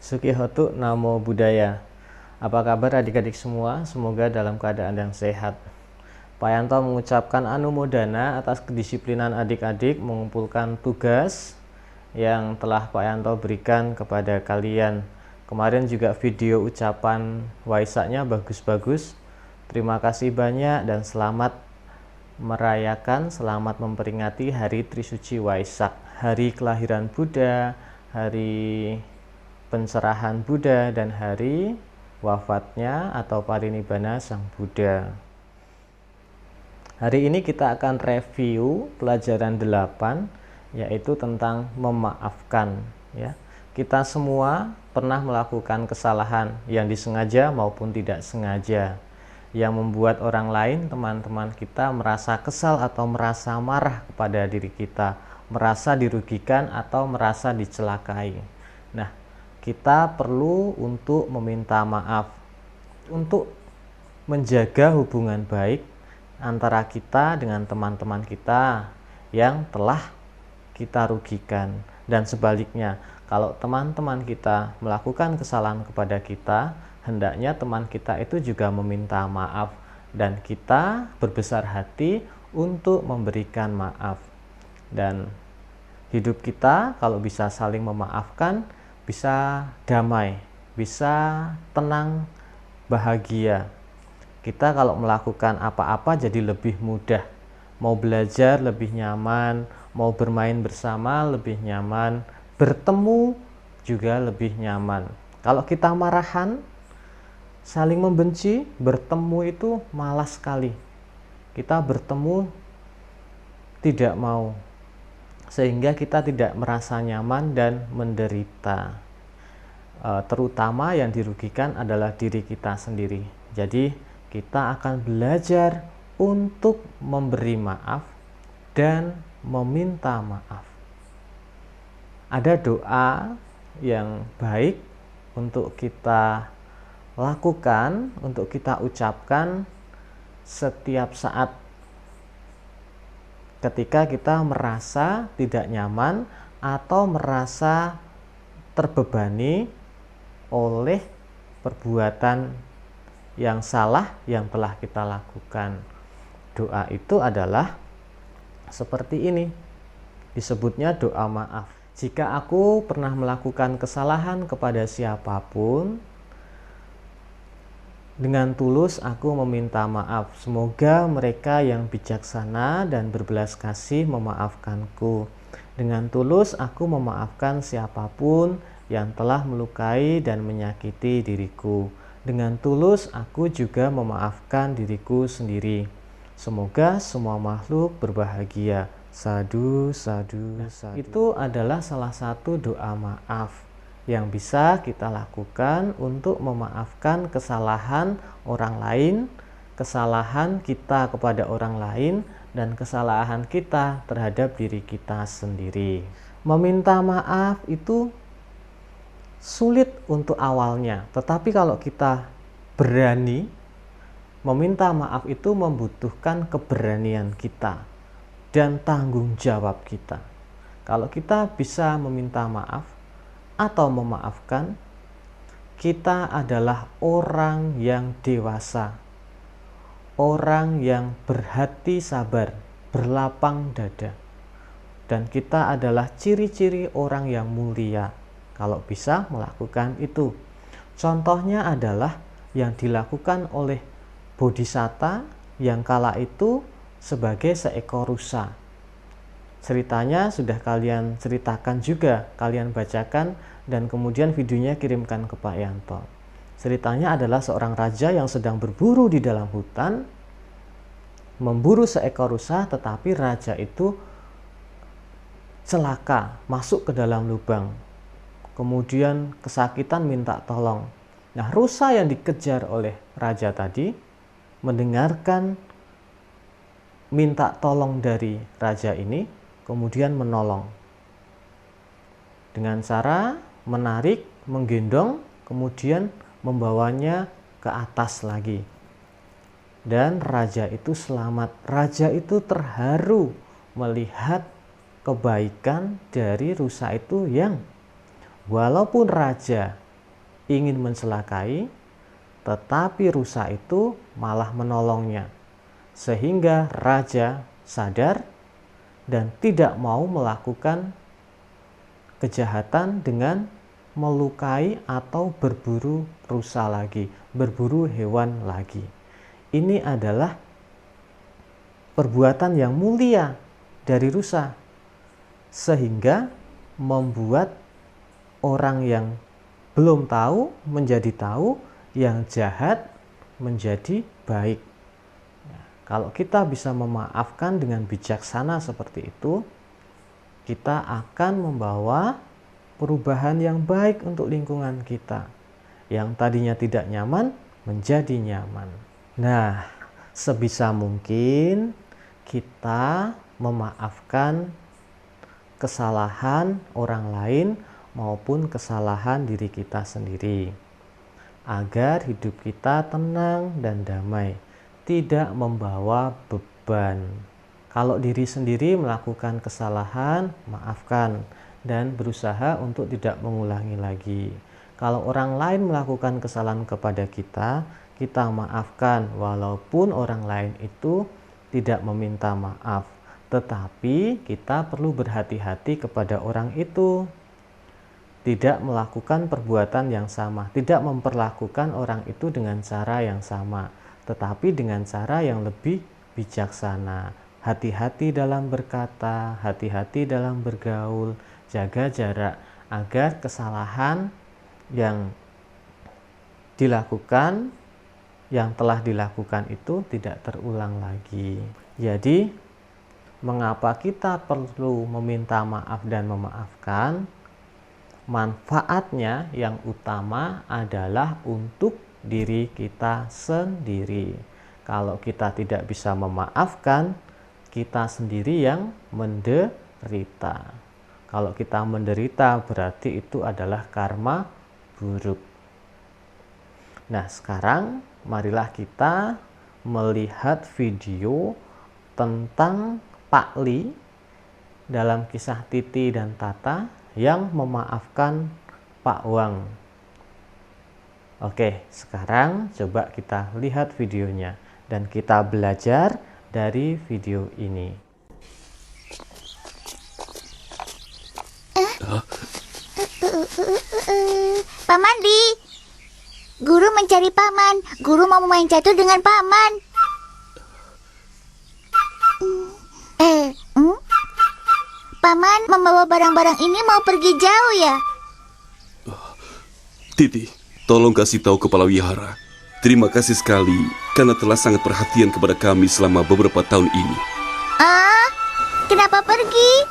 Sukihotu Namo Buddhaya. Apa kabar adik-adik semua? Semoga dalam keadaan yang sehat. Pak Yanto mengucapkan anumodana atas kedisiplinan adik-adik mengumpulkan tugas yang telah Pak Yanto berikan kepada kalian. Kemarin juga video ucapan Waisaknya bagus-bagus. Terima kasih banyak dan selamat merayakan, selamat memperingati Hari Trisuci Waisak, hari kelahiran Buddha, hari pencerahan Buddha, dan hari wafatnya atau parinibbana Sang Buddha. Hari ini kita akan review pelajaran 8, yaitu tentang memaafkan. Ya, kita semua pernah melakukan kesalahan yang disengaja maupun tidak sengaja, yang membuat orang lain, teman-teman kita, merasa kesal atau merasa marah kepada diri kita, merasa dirugikan atau merasa dicelakai. Nah, kita perlu untuk meminta maaf, untuk menjaga hubungan baik antara kita dengan teman-teman kita yang telah kita rugikan. Dan sebaliknya, kalau teman-teman kita melakukan kesalahan kepada kita, hendaknya teman kita itu juga meminta maaf, dan kita berbesar hati untuk memberikan maaf. Dan hidup kita kalau bisa saling memaafkan, bisa damai, bisa tenang, bahagia. Kita kalau melakukan apa-apa jadi lebih mudah. Mau belajar lebih nyaman, mau bermain bersama lebih nyaman, bertemu juga lebih nyaman. Kalau kita marahan, saling membenci, bertemu itu malas sekali. Kita bertemu tidak mau, sehingga kita tidak merasa nyaman dan menderita. Terutama yang dirugikan adalah diri kita sendiri. Jadi kita akan belajar untuk memberi maaf dan meminta maaf. Ada doa yang baik untuk kita lakukan, untuk kita ucapkan setiap saat ketika kita merasa tidak nyaman atau merasa terbebani oleh perbuatan yang salah yang telah kita lakukan. Doa itu adalah seperti ini, disebutnya doa maaf. Jika aku pernah melakukan kesalahan kepada siapapun, dengan tulus aku meminta maaf. Semoga mereka yang bijaksana dan berbelas kasih memaafkanku. Dengan tulus aku memaafkan siapapun yang telah melukai dan menyakiti diriku. Dengan tulus aku juga memaafkan diriku sendiri. Semoga semua makhluk berbahagia. Sadhu, sadhu, sadhu. Itu adalah salah satu doa maaf yang bisa kita lakukan untuk memaafkan kesalahan orang lain, kesalahan kita kepada orang lain, dan kesalahan kita terhadap diri kita sendiri. Meminta maaf itu sulit untuk awalnya, tetapi kalau kita berani, meminta maaf itu membutuhkan keberanian kita dan tanggung jawab kita. Kalau kita bisa meminta maaf atau memaafkan, kita adalah orang yang dewasa, orang yang berhati sabar, berlapang dada, dan kita adalah ciri-ciri orang yang mulia kalau bisa melakukan itu. Contohnya adalah yang dilakukan oleh Bodhisatta yang kala itu sebagai seekor rusa. Ceritanya sudah kalian ceritakan juga, kalian bacakan, dan kemudian videonya kirimkan ke Pak Yanto. Ceritanya adalah seorang raja yang sedang berburu di dalam hutan, memburu seekor rusa, tetapi raja itu celaka, masuk ke dalam lubang. Kemudian kesakitan, minta tolong. Nah, rusa yang dikejar oleh raja tadi mendengarkan minta tolong dari raja ini, kemudian menolong dengan cara menarik, menggendong, kemudian membawanya ke atas lagi. Dan raja itu selamat. Raja itu terharu melihat kebaikan dari rusa itu yang walaupun raja ingin mencelakai, tetapi rusa itu malah menolongnya. Sehingga raja sadar dan tidak mau melakukan kejahatan dengan melukai atau berburu rusa lagi, berburu hewan lagi. Ini adalah perbuatan yang mulia dari rusa, sehingga membuat orang yang belum tahu menjadi tahu, yang jahat menjadi baik. Kalau kita bisa memaafkan dengan bijaksana seperti itu, kita akan membawa perubahan yang baik untuk lingkungan kita. Yang tadinya tidak nyaman menjadi nyaman. Nah, sebisa mungkin kita memaafkan kesalahan orang lain maupun kesalahan diri kita sendiri, agar hidup kita tenang dan damai, tidak membawa beban. Kalau diri sendiri melakukan kesalahan, maafkan dan berusaha untuk tidak mengulangi lagi. Kalau orang lain melakukan kesalahan kepada kita, kita maafkan walaupun orang lain itu tidak meminta maaf. Tetapi kita perlu berhati-hati kepada orang itu. Tidak melakukan perbuatan yang sama, tidak memperlakukan orang itu dengan cara yang sama, tetapi dengan cara yang lebih bijaksana. Hati-hati dalam berkata, hati-hati dalam bergaul, jaga jarak agar kesalahan yang dilakukan, yang telah dilakukan itu tidak terulang lagi. Jadi, mengapa kita perlu meminta maaf dan memaafkan? Manfaatnya yang utama adalah untuk diri kita sendiri. Kalau kita tidak bisa memaafkan, kita sendiri yang menderita. Kalau kita menderita berarti itu adalah karma buruk. Nah, sekarang marilah kita melihat video tentang Pak Li dalam kisah Titi dan Tata yang memaafkan Pak Wang. Oke, sekarang coba kita lihat videonya dan kita belajar dari video ini. Paman Li, guru mencari paman. Guru mau main catur dengan paman. Paman membawa barang-barang ini mau pergi jauh ya? Titi, tolong kasih tahu kepala wihara. Terima kasih sekali karena telah sangat perhatian kepada kami selama beberapa tahun ini. Kenapa pergi?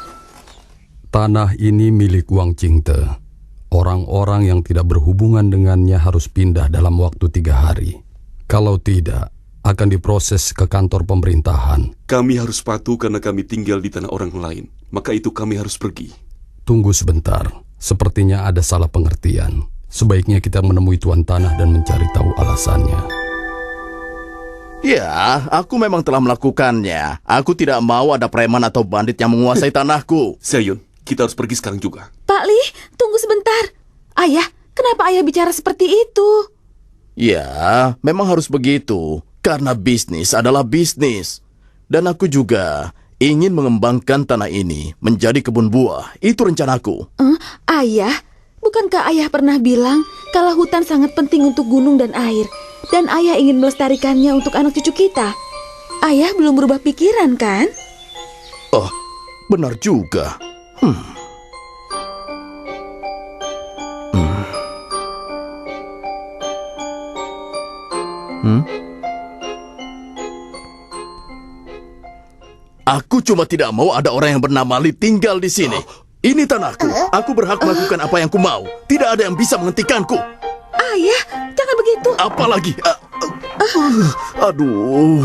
Tanah ini milik Wang Jingde. Orang-orang yang tidak berhubungan dengannya harus pindah dalam waktu 3 hari. Kalau tidak, akan diproses ke kantor pemerintahan. Kami harus patuh karena kami tinggal di tanah orang lain. Maka itu kami harus pergi. Tunggu sebentar, sepertinya ada salah pengertian. Sebaiknya kita menemui tuan tanah dan mencari tahu alasannya. Ya, aku memang telah melakukannya. Aku tidak mau ada preman atau bandit yang menguasai tanahku. Seyun, kita harus pergi sekarang juga. Pak Li, tunggu sebentar. Ayah, kenapa ayah bicara seperti itu? Ya, memang harus begitu. Karena bisnis adalah bisnis. Dan aku juga ingin mengembangkan tanah ini menjadi kebun buah. Itu rencanaku. Ayah, bukankah ayah pernah bilang kalau hutan sangat penting untuk gunung dan air? Dan ayah ingin melestarikannya untuk anak cucu kita. Ayah belum berubah pikiran, kan? Oh, benar juga. Aku cuma tidak mau ada orang yang bernama Li tinggal di sini. Ini tanahku. Aku berhak melakukan apa yang ku mau. Tidak ada yang bisa menghentikanku. Ayah, jangan begitu. Apalagi? Aduh.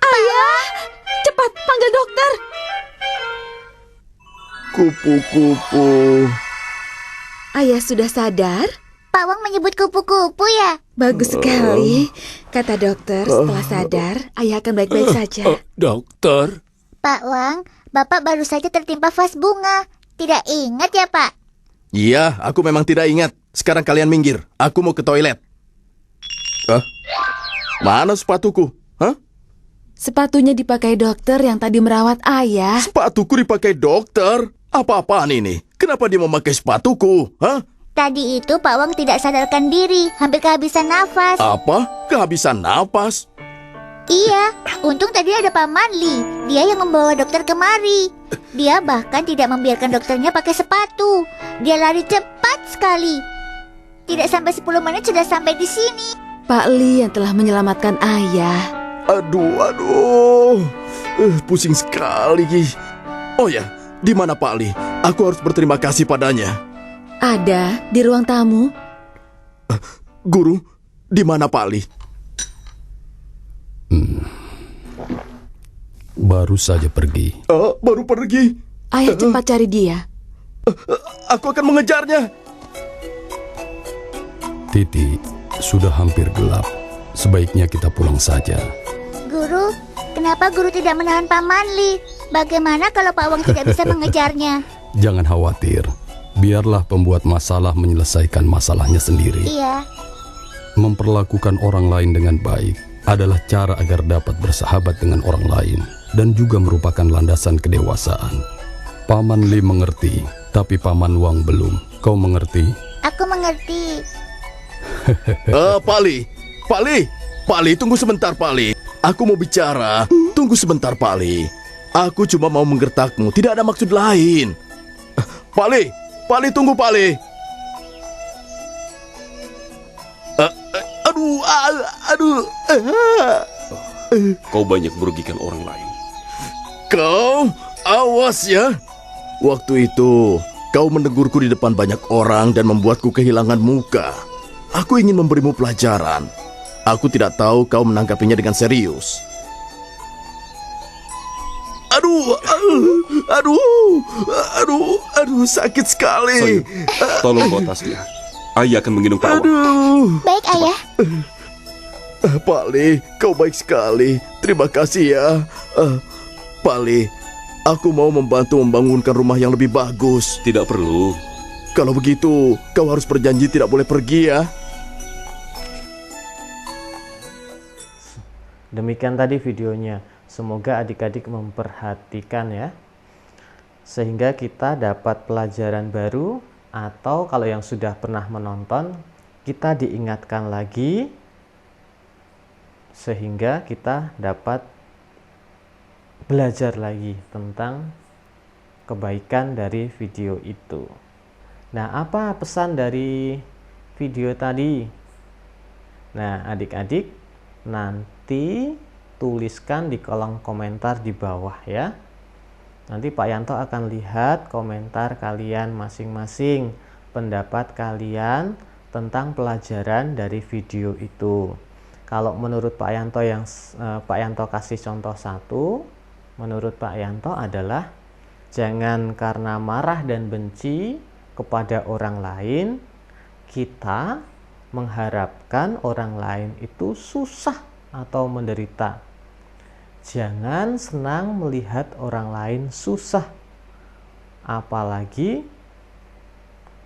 Ayah, cepat panggil dokter. Kupu-kupu. Ayah sudah sadar? Pak Wang menyebut kupu-kupu ya? Bagus sekali. Kata dokter, setelah sadar, ayah akan baik-baik saja. Dokter, Pak Wang, Bapak baru saja tertimpa vas bunga. Tidak ingat ya, Pak? Iya, aku memang tidak ingat. Sekarang kalian minggir. Aku mau ke toilet. Hah? Mana sepatuku? Hah? Sepatunya dipakai dokter yang tadi merawat ayah. Sepatuku dipakai dokter? Apa-apaan ini? Kenapa dia memakai sepatuku? Hah? Tadi itu Pak Wang tidak sadarkan diri, hampir kehabisan nafas. Apa? Kehabisan napas? Iya, untung tadi ada Pak Manli. Dia yang membawa dokter kemari. Dia bahkan tidak membiarkan dokternya pakai sepatu. Dia lari cepat sekali. Tidak sampai 10 menit sudah sampai di sini. Pak Li yang telah menyelamatkan ayah. Aduh. Pusing sekali. Oh ya, di mana Pak Li? Aku harus berterima kasih padanya. Ada di ruang tamu. Guru, di mana Pak Li? Baru saja pergi. Baru pergi. Ayah cepat cari dia. Aku akan mengejarnya. Titi, sudah hampir gelap. Sebaiknya kita pulang saja. Guru, kenapa guru tidak menahan Pak Manli? Bagaimana kalau Pak Wang tidak bisa mengejarnya? Jangan khawatir. Biarlah pembuat masalah menyelesaikan masalahnya sendiri. Iya. Memperlakukan orang lain dengan baik adalah cara agar dapat bersahabat dengan orang lain dan juga merupakan landasan kedewasaan. Paman Li mengerti, tapi Paman Wang belum. Kau mengerti? Aku mengerti. Pak Li, Pak Li, Pak Li, tunggu sebentar Pak Li. Aku mau bicara. Tunggu sebentar Pak Li. Aku cuma mau menggertakmu, tidak ada maksud lain. Pak Li, tunggu Pak Li. Aduh. Kau banyak merugikan orang lain. Kau, awas ya. Waktu itu, kau menegurku di depan banyak orang dan membuatku kehilangan muka. Aku ingin memberimu pelajaran. Aku tidak tahu kau menanggapinya dengan serius. Aduh, sakit sekali. Soyo, tolong bawa tasnya. Ayah akan menggendong Pak Wang. Baik, Ayah. Pak Li, kau baik sekali. Terima kasih ya. Pak Li, aku mau membantu membangunkan rumah yang lebih bagus. Tidak perlu. Kalau begitu, kau harus berjanji tidak boleh pergi ya. Demikian tadi videonya. Semoga adik-adik memperhatikan ya. Sehingga kita dapat pelajaran baru, atau kalau yang sudah pernah menonton, kita diingatkan lagi sehingga kita dapat belajar lagi tentang kebaikan dari video itu. Nah, apa pesan dari video tadi? Nah, adik-adik nanti tuliskan di kolom komentar di bawah ya. Nanti Pak Yanto akan lihat komentar kalian masing-masing, pendapat kalian tentang pelajaran dari video itu. Kalau menurut Pak Yanto yang Pak Yanto kasih contoh 1, menurut Pak Yanto adalah jangan karena marah dan benci kepada orang lain kita mengharapkan orang lain itu susah atau menderita. Jangan senang melihat orang lain susah, apalagi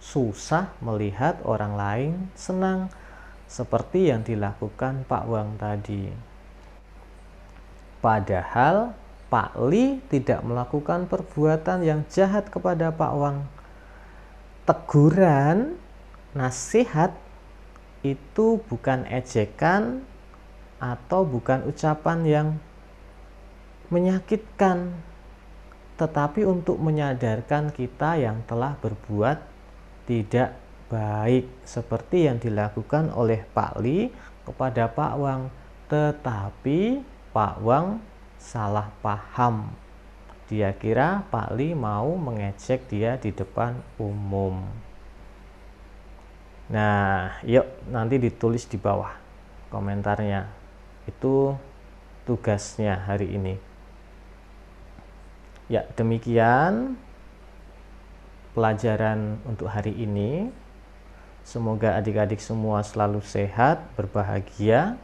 susah melihat orang lain senang, seperti yang dilakukan Pak Wang tadi. Padahal Pak Li tidak melakukan perbuatan yang jahat kepada Pak Wang. Teguran, nasihat itu bukan ejekan atau bukan ucapan yang menyakitkan, tetapi untuk menyadarkan kita yang telah berbuat tidak baik seperti yang dilakukan oleh Pak Li kepada Pak Wang. Tetapi Pak Wang salah paham. Dia kira Pak Li mau mengejek dia di depan umum. Nah, yuk nanti ditulis di bawah komentarnya. Itu tugasnya hari ini. Ya, demikian pelajaran untuk hari ini. Semoga adik-adik semua selalu sehat, berbahagia,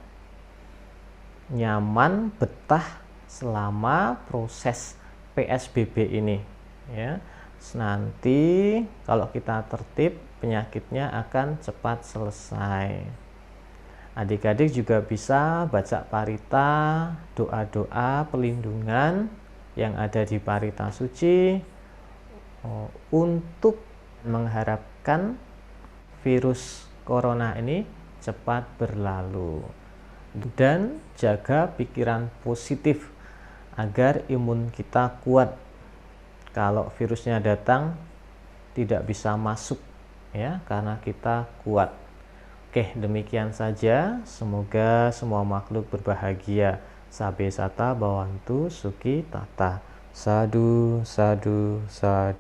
nyaman, betah selama proses PSBB ini ya. Nanti kalau kita tertib, penyakitnya akan cepat selesai. Adik-adik juga bisa baca parita, doa-doa pelindungan yang ada di parita suci untuk mengharapkan virus corona ini cepat berlalu. Dan jaga pikiran positif agar imun kita kuat. Kalau virusnya datang tidak bisa masuk ya, karena kita kuat. Oke, demikian saja. Semoga semua makhluk berbahagia. Sabe sata bawantu suki tata. Sadu, sadu, sadu.